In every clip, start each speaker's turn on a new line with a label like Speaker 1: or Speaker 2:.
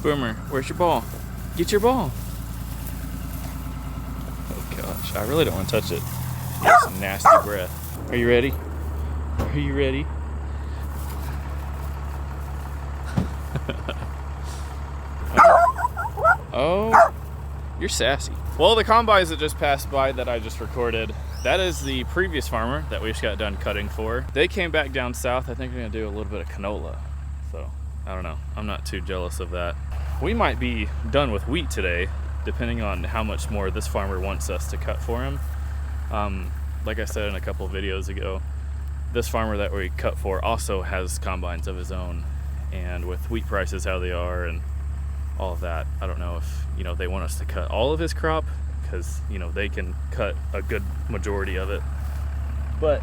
Speaker 1: Boomer, where's your ball? Get your ball. Oh gosh, I really don't want to touch it. It has some nasty breath. Are you ready? Are you ready? Oh, you're sassy. Well, the combines that just passed by that I just recorded, that is the previous farmer that we just got done cutting for. They came back down south. I think they're gonna do a little bit of canola. So, I don't know. I'm not too jealous of that. We might be done with wheat today, depending on how much more this farmer wants us to cut for him. Like I said in a couple of videos ago, this farmer that we cut for also has combines of his own. And with wheat prices how they are and all of that, I don't know if, you know, they want us to cut all of his crop, because, you know, they can cut a good majority of it. But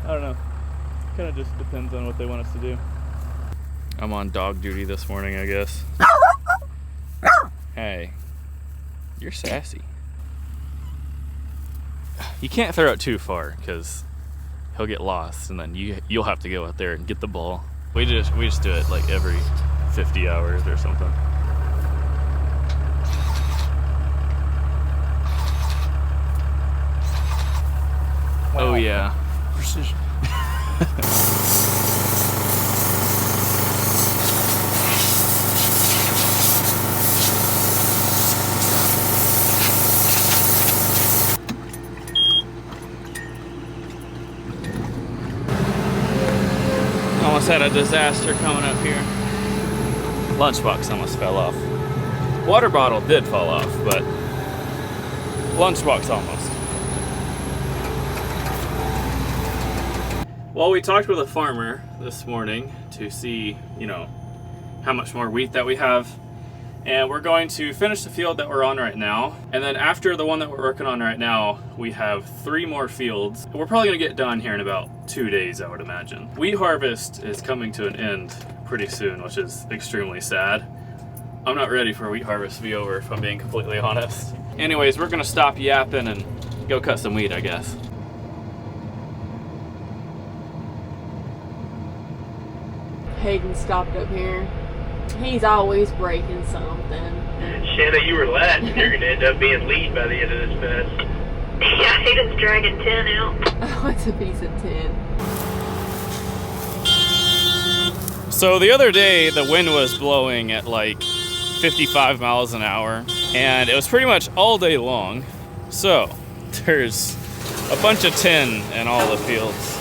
Speaker 1: I don't know, kind of just depends on what they want us to do. I'm on dog duty this morning, I guess. Hey, you're sassy. You can't throw it too far because he'll get lost, and then you'll have to go out there and get the ball. We just do it like every 50 hours or something. Wow. Oh yeah, precision. Almost had a disaster coming up here. Lunchbox almost fell off. Water bottle did fall off, but lunchbox almost. Well, we talked with a farmer this morning to see, you know, how much more wheat that we have. And we're going to finish the field that we're on right now. And then after the one that we're working on right now, we have 3 more fields. We're probably gonna get done here in about 2 days, I would imagine. Wheat harvest is coming to an end pretty soon, which is extremely sad. I'm not ready for wheat harvest to be over, if I'm being completely honest. Anyways, we're gonna stop yapping and go cut some wheat, I guess.
Speaker 2: Hayden stopped up here. He's always breaking something.
Speaker 3: Shanna, you were last, and you're going to end up being lead by the end of this mess.
Speaker 4: Yeah, Hayden's dragging 10 out.
Speaker 2: Oh, it's a piece of tin.
Speaker 1: So the other day, the wind was blowing at like 55 miles an hour, and it was pretty much all day long. So there's a bunch of tin in all the fields.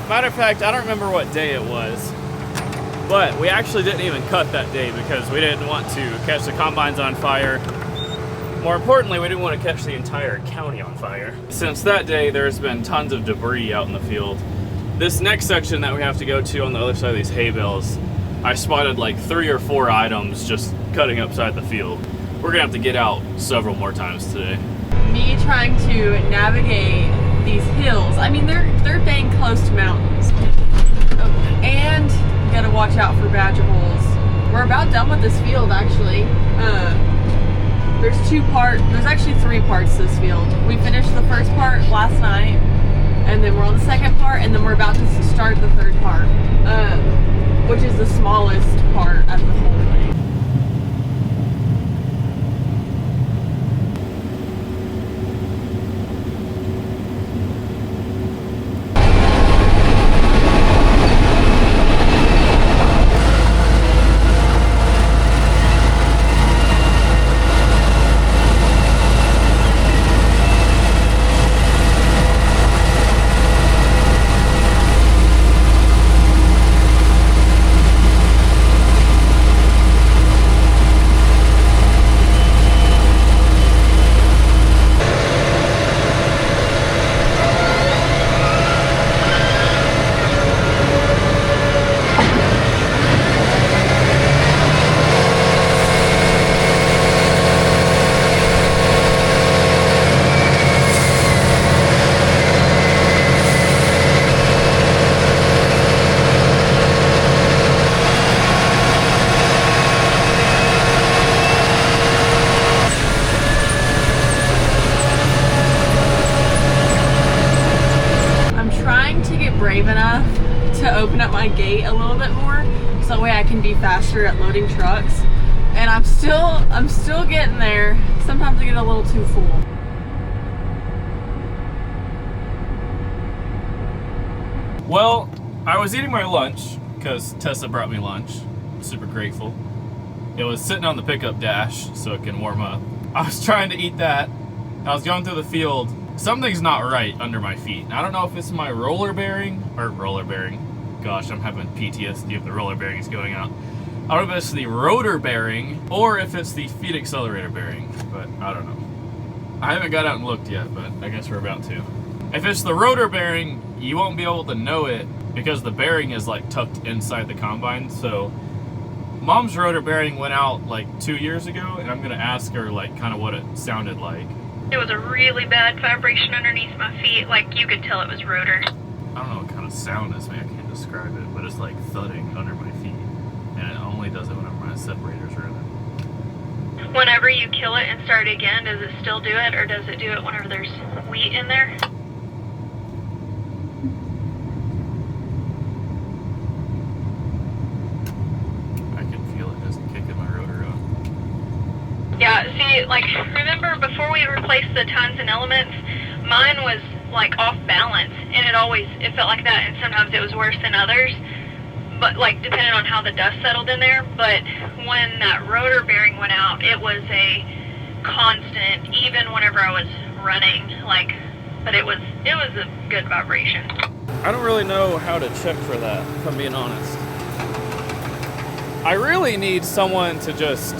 Speaker 1: Matter of fact, I don't remember what day it was, but we actually didn't even cut that day because we didn't want to catch the combines on fire. More importantly, we didn't want to catch the entire county on fire. Since that day, there's been tons of debris out in the field. This next section that we have to go to on the other side of these hay bales, I spotted like 3 or 4 items just cutting upside the field. We're gonna have to get out several more times today.
Speaker 2: Me trying to navigate these hills. I mean, they're dang close to mountains. Oh, and you gotta watch out for badger holes. We're about done with this field, actually. There's actually 3 parts to this field. We finished the first part last night, and then we're on the second part, and then we're about to start the third part, which is the smallest part of the whole thing. brave enough to open up my gate a little bit more I'm still getting there. Sometimes I get a little too full.
Speaker 1: Well, I was eating my lunch because Tessa brought me lunch. I'm super grateful. It was sitting on the pickup dash so it can warm up. I was trying to eat that. I was going through the field. Something's not right under my feet. I don't know if it's my roller bearing. Gosh, I'm having PTSD if the roller bearing is going out. I don't know if it's the rotor bearing or if it's the feet accelerator bearing, but I don't know. I haven't got out and looked yet, but I guess we're about to. If it's the rotor bearing, you won't be able to know it because the bearing is like tucked inside the combine. So Mom's rotor bearing went out like 2 years ago, and I'm gonna ask her like kind of what it sounded like.
Speaker 4: It was a really bad vibration underneath my feet, like you could tell it was rotor.
Speaker 1: I don't know what kind of sound this, man, I can't describe it, but it's like thudding under my feet, and it only does it whenever my separators are in it.
Speaker 4: Whenever you kill it and start again, does it still do it, or does it do it whenever there's wheat in there? Yeah, see, like, remember before we replaced the tons and elements, mine was, like, off balance, and it felt like that, and sometimes it was worse than others, but, like, depending on how the dust settled in there, but when that rotor bearing went out, it was a constant, even whenever I was running, like, but it was a good vibration.
Speaker 1: I don't really know how to check for that, if I'm being honest. I really need someone to just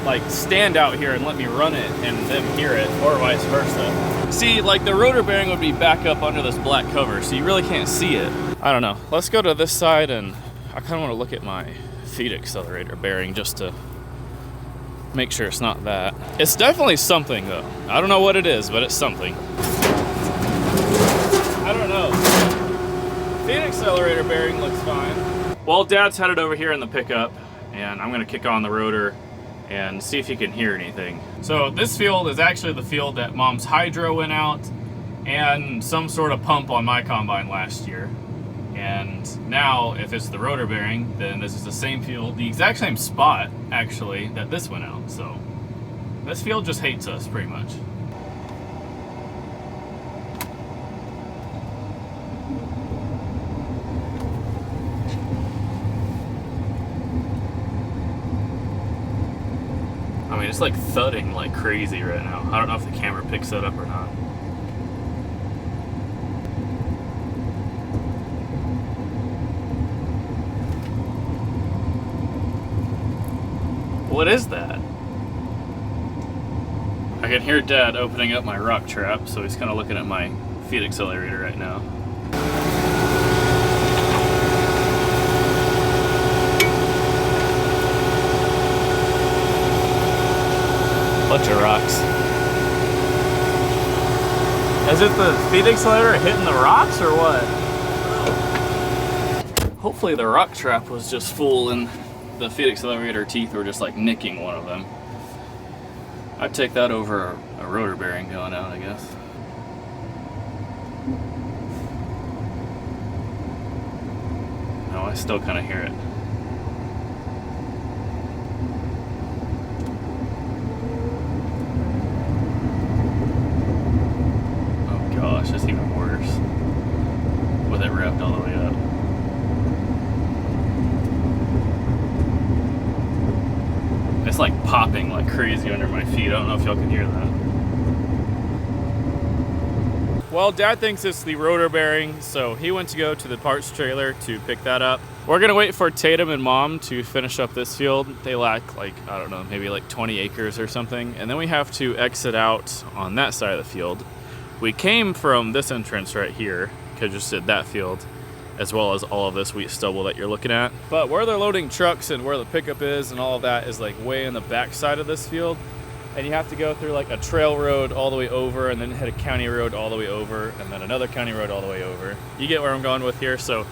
Speaker 1: like stand out here and let me run it and them hear it, or vice versa. See, like the rotor bearing would be back up under this black cover, so you really can't see it. I don't know. Let's go to this side, and I kind of want to look at my feet accelerator bearing just to make sure it's not that. It's definitely something though. I don't know what it is, but it's something. I don't know. Feet accelerator bearing looks fine. Well, Dad's headed over here in the pickup, and I'm gonna kick on the rotor and see if he can hear anything. So this field is actually the field that Mom's hydro went out and some sort of pump on my combine last year. And now, if it's the rotor bearing, then this is the same field, the exact same spot, actually, that this went out. So this field just hates us, pretty much. I mean, it's like thudding like crazy right now. I don't know if the camera picks that up or not. What is that? I can hear Dad opening up my rock trap, so he's kind of looking at my feet accelerator right now. Bunch of rocks. Is it the feet accelerator hitting the rocks or what? Hopefully the rock trap was just full and the feet accelerator teeth were just like nicking one of them. I'd take that over a rotor bearing going out, I guess. No, I still kind of hear it. Gosh, it's even worse with it revved all the way up. It's like popping like crazy under my feet. I don't know if y'all can hear that. Well, Dad thinks it's the rotor bearing, so he went to go to the parts trailer to pick that up. We're gonna wait for Tatum and Mom to finish up this field. They lack like, I don't know, maybe like 20 acres or something. And then we have to exit out on that side of the field. We came from this entrance right here, because just did that field, as well as all of this wheat stubble that you're looking at. But where they're loading trucks and where the pickup is and all of that is like way in the back side of this field. And you have to go through like a trail road all the way over, and then hit a county road all the way over, and then another county road all the way over. You get where I'm going with here. So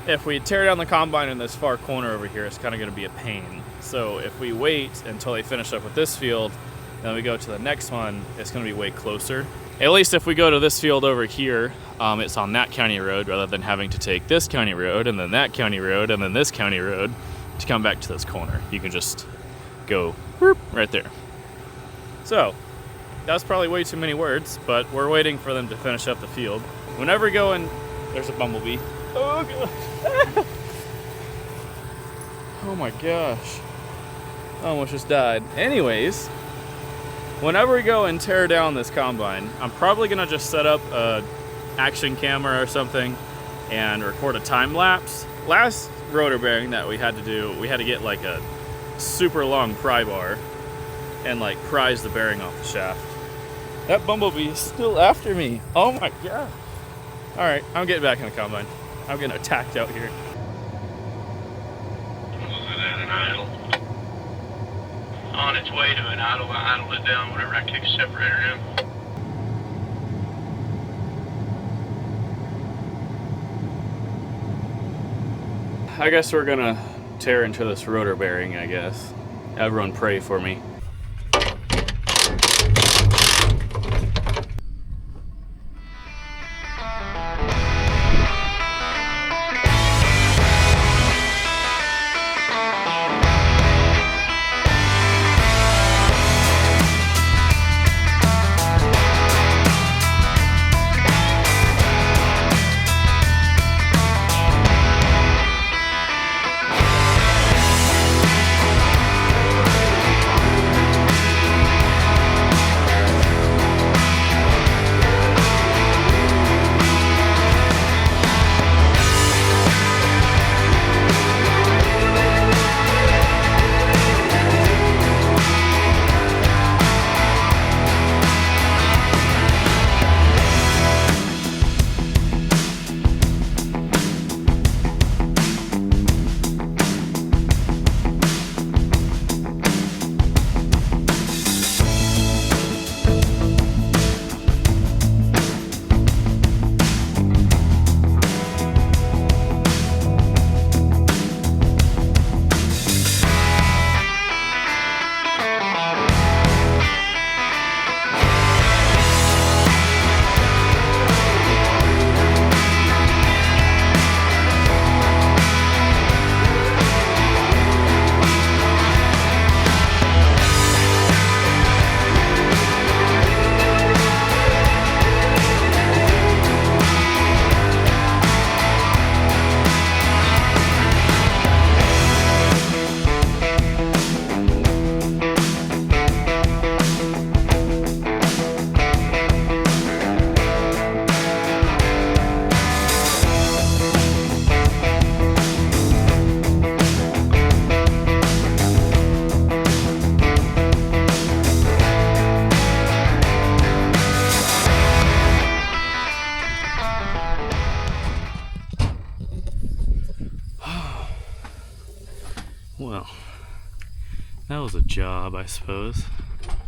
Speaker 1: if we tear down the combine in this far corner over here, it's kind of going to be a pain. So if we wait until they finish up with this field, then we go to the next one, it's going to be way closer. At least if we go to this field over here, it's on that county road rather than having to take this county road and then that county road and then this county road to come back to this corner. You can just go whoop, right there. So that's probably way too many words, but we're waiting for them to finish up the field. Whenever we go in, there's a bumblebee. Oh gosh. Oh my gosh. I almost just died. Anyways, whenever we go and tear down this combine, I'm probably gonna just set up a action camera or something and record a time lapse. Last rotor bearing that we had to do, we had to get like a super long pry bar and like prise the bearing off the shaft. That bumblebee is still after me. Oh my god. All right, I'm getting back in the combine. I'm getting attacked out here.
Speaker 3: Was it at an idle? On its way to an idle, I idled it down whenever I kicked the separator in.
Speaker 1: I guess we're gonna tear into this rotor bearing, I guess. Everyone pray for me. Well, that was a job, I suppose.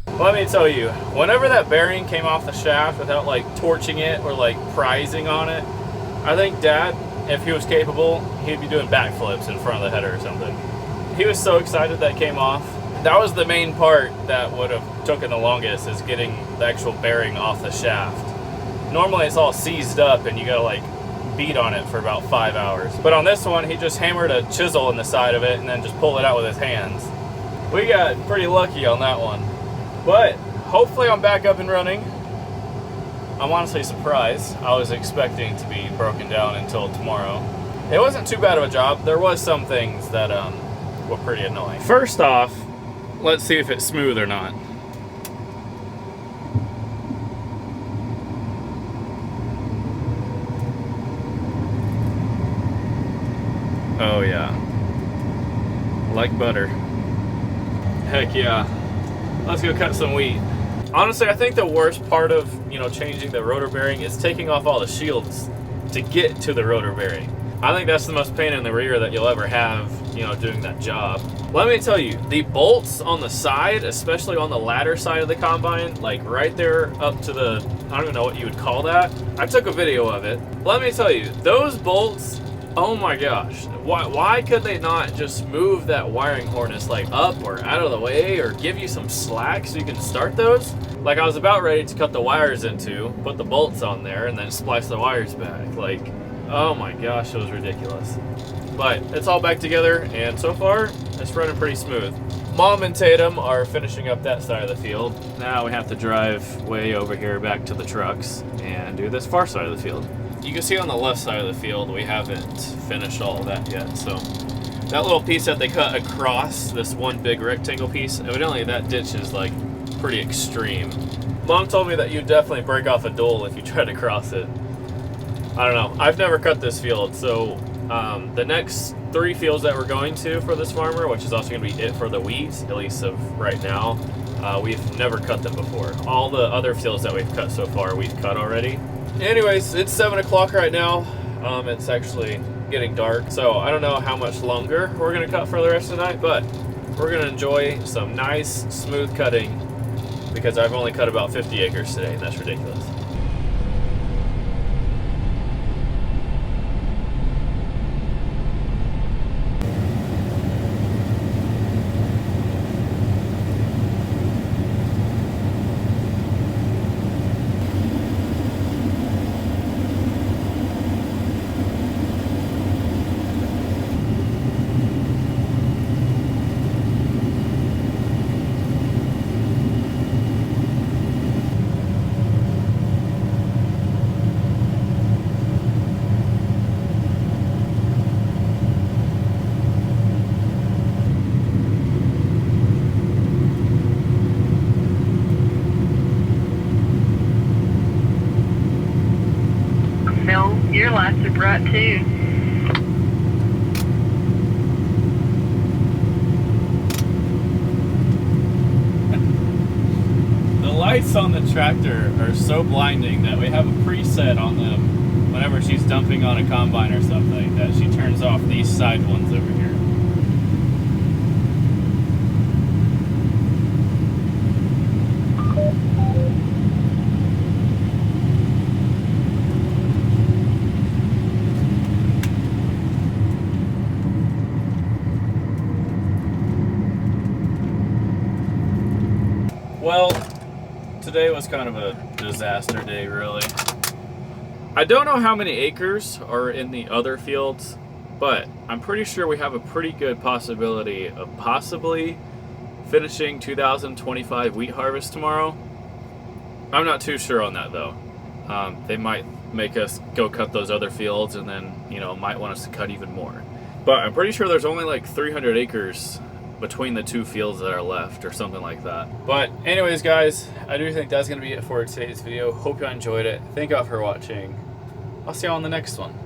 Speaker 1: Let me tell you, whenever that bearing came off the shaft without like torching it or like prizing on it, I think Dad, if he was capable, he'd be doing backflips in front of the header or something. He was so excited that came off. That was the main part that would have taken the longest, is getting the actual bearing off the shaft. Normally it's all seized up and you gotta like beat on it for about 5 hours. But on this one, he just hammered a chisel in the side of it and then just pulled it out with his hands. We got pretty lucky on that one. But hopefully I'm back up and running. I'm honestly surprised. I was expecting to be broken down until tomorrow. It wasn't too bad of a job. There was some things that were pretty annoying. First off, let's see if it's smooth or not. Oh yeah, like butter. Heck yeah. Let's go cut some wheat. Honestly, I think the worst part of, changing the rotor bearing is taking off all the shields to get to the rotor bearing. I think that's the most pain in the rear that you'll ever have, doing that job. Let me tell you, the bolts on the side, especially on the ladder side of the combine, like right there up to the, I don't even know what you would call that. I took a video of it. Let me tell you, those bolts, oh my gosh, why could they not just move that wiring harness like up or out of the way, or give you some slack so you can start those? Like, I was about ready to cut the wires into, put the bolts on there, and then splice the wires back. Like, oh my gosh, it was ridiculous. But it's all back together, and so far, it's running pretty smooth. Mom and Tatum are finishing up that side of the field. Now we have to drive way over here back to the trucks and do this far side of the field. You can see on the left side of the field, we haven't finished all of that yet. So that little piece that they cut across, this one big rectangle piece, evidently that ditch is like pretty extreme. Mom told me that you definitely break off a dole if you try to cross it. I don't know. I've never cut this field, so the next 3 fields that we're going to for this farmer, which is also going to be it for the wheat, at least of right now, we've never cut them before. All the other fields that we've cut so far, we've cut already. Anyways, it's 7 o'clock right now. It's actually getting dark, so I don't know how much longer we're going to cut for the rest of the night, but we're going to enjoy some nice, smooth cutting because I've only cut about 50 acres today, and that's ridiculous.
Speaker 4: Your lights are bright too.
Speaker 1: The lights on the tractor are so blinding that we have a preset on them whenever she's dumping on a combine or something that she turns off these side ones over here. Well, today was kind of a disaster day, really. I don't know how many acres are in the other fields, but I'm pretty sure we have a pretty good possibility of possibly finishing 2025 wheat harvest tomorrow. I'm not too sure on that though. They might make us go cut those other fields and then, you know, might want us to cut even more. But I'm pretty sure there's only like 300 acres between the 2 fields that are left or something like that. But anyways guys, I do think that's going to be it for today's video. Hope you enjoyed it. Thank you all for watching. I'll see you all on the next one.